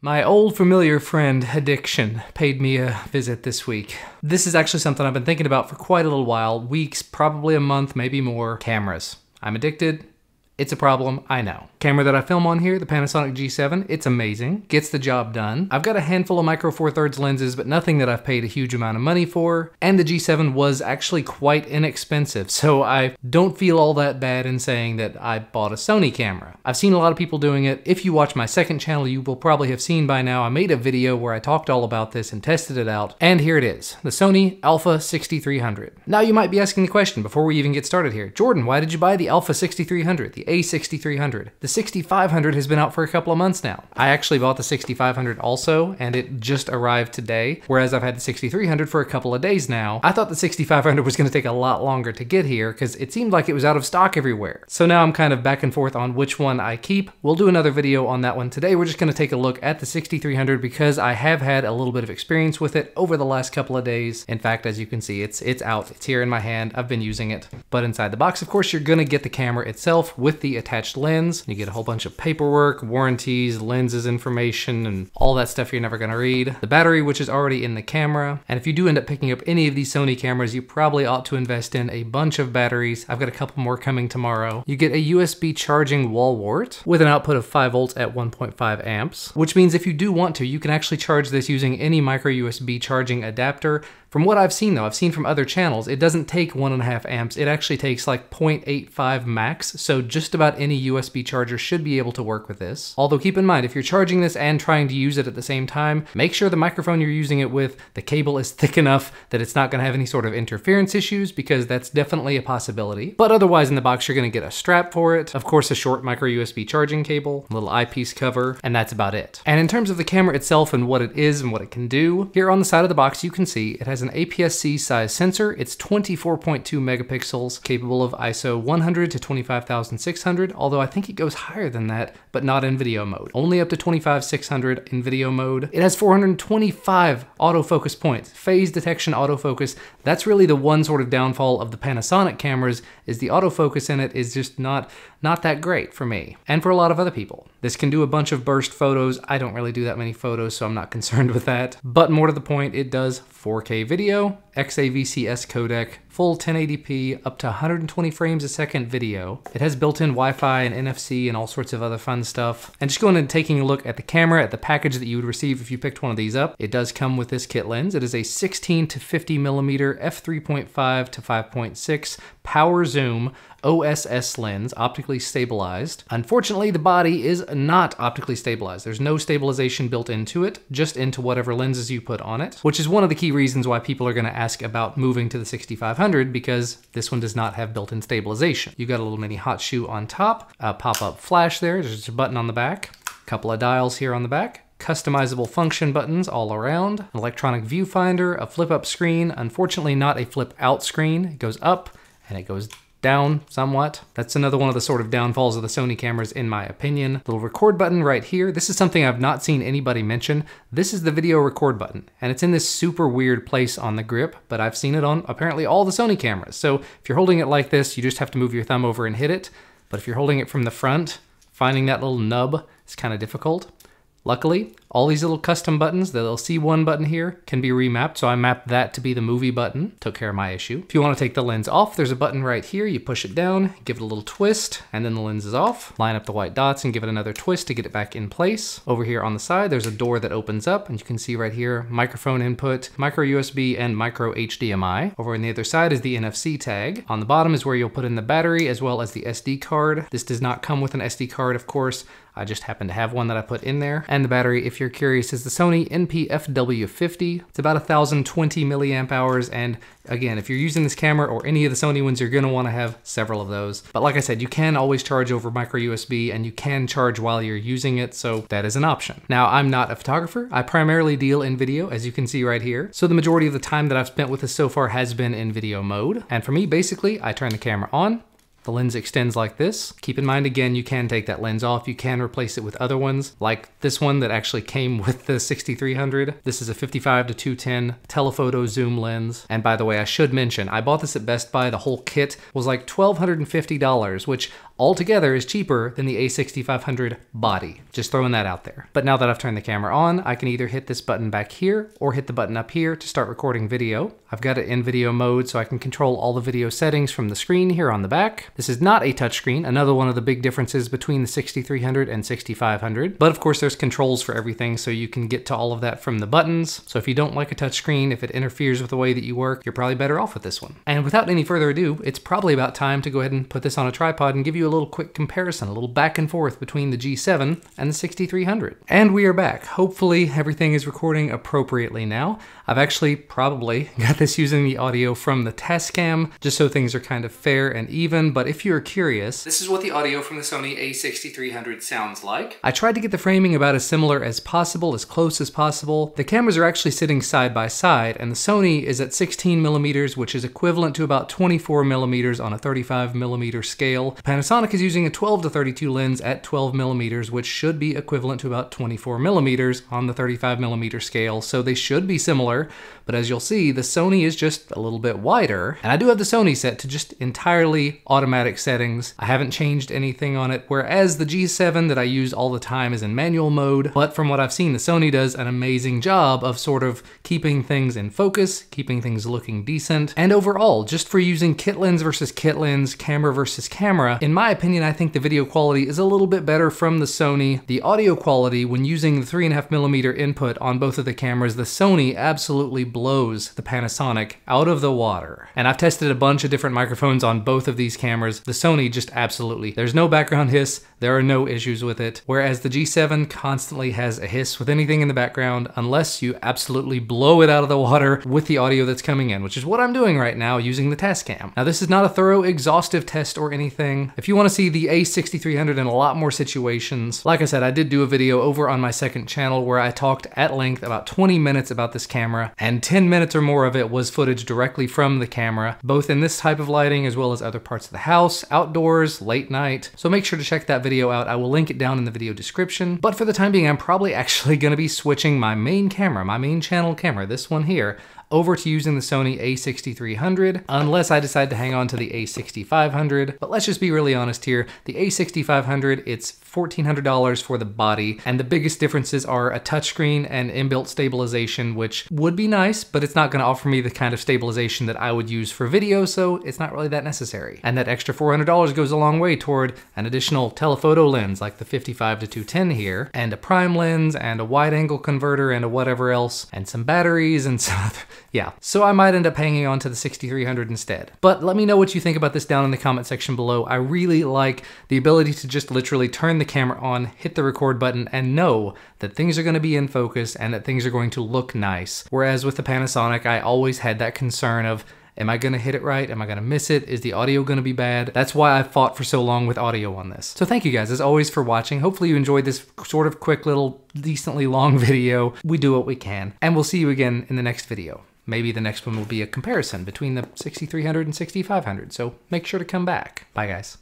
My old familiar friend, addiction, paid me a visit this week. This is actually something I've been thinking about for quite a little while, weeks, probably a month, maybe more. Cameras. I'm addicted. It's a problem, I know. Camera that I film on here, the Panasonic G7, it's amazing, gets the job done. I've got a handful of micro four thirds lenses, but nothing that I've paid a huge amount of money for, and the G7 was actually quite inexpensive, so I don't feel all that bad in saying that I bought a Sony camera. I've seen a lot of people doing it. If you watch my second channel, you will probably have seen by now, I made a video where I talked all about this and tested it out, and here it is, the Sony A6300. Now you might be asking the question before we even get started here, Jordan, why did you buy the A6300, the A6300? The 6500 has been out for a couple of months now. I actually bought the 6500 also, and it just arrived today, whereas I've had the 6300 for a couple of days now. I thought the 6500 was gonna take a lot longer to get here because it seemed like it was out of stock everywhere. So now I'm kind of back and forth on which one I keep. We'll do another video on that one today. We're just gonna take a look at the 6300 because I have had a little bit of experience with it over the last couple of days. In fact, as you can see, it's out. It's here in my hand. I've been using it. But inside the box, of course, you're gonna get the camera itself with the attached lens. You get a whole bunch of paperwork, warranties, lenses information, and all that stuff you're never gonna read. The battery, which is already in the camera. And if you do end up picking up any of these Sony cameras, you probably ought to invest in a bunch of batteries. I've got a couple more coming tomorrow. You get a USB charging wall wart with an output of 5 volts at 1.5 amps, which means if you do want to, you can actually charge this using any micro USB charging adapter. From what I've seen though, I've seen from other channels, it doesn't take 1.5 amps. It actually takes like 0.85 max. So just about any USB charger should be able to work with this. Although keep in mind, if you're charging this and trying to use it at the same time, make sure the microphone you're using it with, the cable is thick enough that it's not gonna have any sort of interference issues, because that's definitely a possibility. But otherwise in the box, you're gonna get a strap for it. Of course, a short micro USB charging cable, a little eyepiece cover, and that's about it. And in terms of the camera itself and what it is and what it can do, here on the side of the box, you can see it has an APS-C size sensor. It's 24.2 megapixels, capable of ISO 100 to 25,600, although I think it goes higher than that, but not in video mode. Only up to 25,600 in video mode. It has 425 autofocus points, phase detection autofocus. That's really the one sort of downfall of the Panasonic cameras, is the autofocus in it is just not that great for me, and for a lot of other people. This can do a bunch of burst photos. I don't really do that many photos, so I'm not concerned with that. But more to the point, it does 4K video, XAVCS codec, full 1080p, up to 120 frames a second video. It has built-in Wi-Fi and NFC and all sorts of other fun stuff. And just going and taking a look at the camera, at the package that you would receive if you picked one of these up, it does come with this kit lens. It is a 16 to 50 millimeter f3.5 to 5.6 power zoom OSS lens, optically stabilized. Unfortunately, the body is not optically stabilized. There's no stabilization built into it, just into whatever lenses you put on it, which is one of the key reasons why people are gonna ask about moving to the 6500, because this one does not have built-in stabilization. You've got a little mini hot shoe on top, a pop-up flash there, there's just a button on the back, a couple of dials here on the back, customizable function buttons all around, an electronic viewfinder, a flip-up screen, unfortunately not a flip-out screen. It goes up and it goes down somewhat. That's another one of the sort of downfalls of the Sony cameras in my opinion. Little record button right here. This is something I've not seen anybody mention. This is the video record button, and it's in this super weird place on the grip, but I've seen it on apparently all the Sony cameras. So if you're holding it like this, you just have to move your thumb over and hit it. But if you're holding it from the front, finding that little nub is kind of difficult. Luckily, all these little custom buttons, the little C1 button here, can be remapped, so I mapped that to be the movie button. Took care of my issue. If you want to take the lens off, there's a button right here. You push it down, give it a little twist, and then the lens is off. Line up the white dots and give it another twist to get it back in place. Over here on the side, there's a door that opens up, and you can see right here, microphone input, micro USB, and micro HDMI. Over on the other side is the NFC tag. On the bottom is where you'll put in the battery as well as the SD card. This does not come with an SD card, of course. I just happen to have one that I put in there. And the battery, if you're curious, is the Sony NP-FW50. It's about 1,020 milliamp hours. And again, if you're using this camera or any of the Sony ones, you're gonna wanna have several of those. But like I said, you can always charge over micro USB, and you can charge while you're using it, so that is an option. Now, I'm not a photographer. I primarily deal in video, as you can see right here. So the majority of the time that I've spent with this so far has been in video mode. And for me, basically, I turn the camera on, The lens extends like this. Keep in mind, again, you can take that lens off. You can replace it with other ones, like this one that actually came with the 6300. This is a 55 to 210 telephoto zoom lens. And by the way, I should mention, I bought this at Best Buy. The whole kit was like $1,250, which altogether is cheaper than the A6500 body. Just throwing that out there. But now that I've turned the camera on, I can either hit this button back here or hit the button up here to start recording video. I've got it in video mode so I can control all the video settings from the screen here on the back. This is not a touchscreen, another one of the big differences between the 6300 and 6500. But of course there's controls for everything so you can get to all of that from the buttons. So if you don't like a touchscreen, if it interferes with the way that you work, you're probably better off with this one. And without any further ado, it's probably about time to go ahead and put this on a tripod and give you a little quick comparison, a little back and forth between the G7 and the 6300. And we are back. Hopefully everything is recording appropriately now. I've actually probably got this using the audio from the Tascam, just so things are kind of fair and even, but if you're curious, this is what the audio from the Sony A6300 sounds like. I tried to get the framing about as similar as possible, as close as possible. The cameras are actually sitting side by side, and the Sony is at 16 millimeters, which is equivalent to about 24 millimeters on a 35 millimeter scale. Panasonic is using a 12 to 32 lens at 12 millimeters, which should be equivalent to about 24 millimeters on the 35 millimeter scale, so they should be similar, but as you'll see, the Sony is just a little bit wider, and I do have the Sony set to just entirely automatic settings. I haven't changed anything on it, whereas the G7 that I use all the time is in manual mode, but from what I've seen, the Sony does an amazing job of sort of keeping things in focus, keeping things looking decent, and overall, just for using kit lens versus kit lens, camera versus camera, in my opinion, I think the video quality is a little bit better from the Sony. The audio quality, when using the 3.5 millimeter input on both of the cameras, the Sony absolutely blows the Panasonic out of the water. And I've tested a bunch of different microphones on both of these cameras. The Sony just absolutely, there's no background hiss, there are no issues with it, whereas the G7 constantly has a hiss with anything in the background unless you absolutely blow it out of the water with the audio that's coming in, which is what I'm doing right now using the Tascam. Now this is not a thorough, exhaustive test or anything. If you want to see the A6300 in a lot more situations, like I said, I did do a video over on my second channel where I talked at length about 20 minutes about this camera, and 10 minutes or more of it was footage directly from the camera, both in this type of lighting as well as other parts of the house, outdoors, late night. So make sure to check that video out. I will link it down in the video description. But for the time being, I'm probably actually going to be switching my main camera, my main channel camera, this one here, over to using the Sony A6300, unless I decide to hang on to the A6500. But let's just be really honest here. The A6500, it's $1,400 for the body, and the biggest differences are a touchscreen and inbuilt stabilization, which would be nice, but it's not going to offer me the kind of stabilization that I would use for video, so it's not really that necessary. And that extra $400 goes a long way toward an additional telephoto lens like the 55 to 210 here, and a prime lens, and a wide angle converter, and a whatever else, and some batteries, and some other. Yeah, so I might end up hanging on to the 6300 instead. But let me know what you think about this down in the comment section below. I really like the ability to just literally turn the camera on, hit the record button, and know that things are going to be in focus and that things are going to look nice. Whereas with the Panasonic, I always had that concern of, am I going to hit it right? Am I going to miss it? Is the audio going to be bad? That's why I fought for so long with audio on this. So thank you guys, as always, for watching. Hopefully you enjoyed this sort of quick little, decently long video. We do what we can. And we'll see you again in the next video. Maybe the next one will be a comparison between the 6300 and 6500. So make sure to come back. Bye, guys.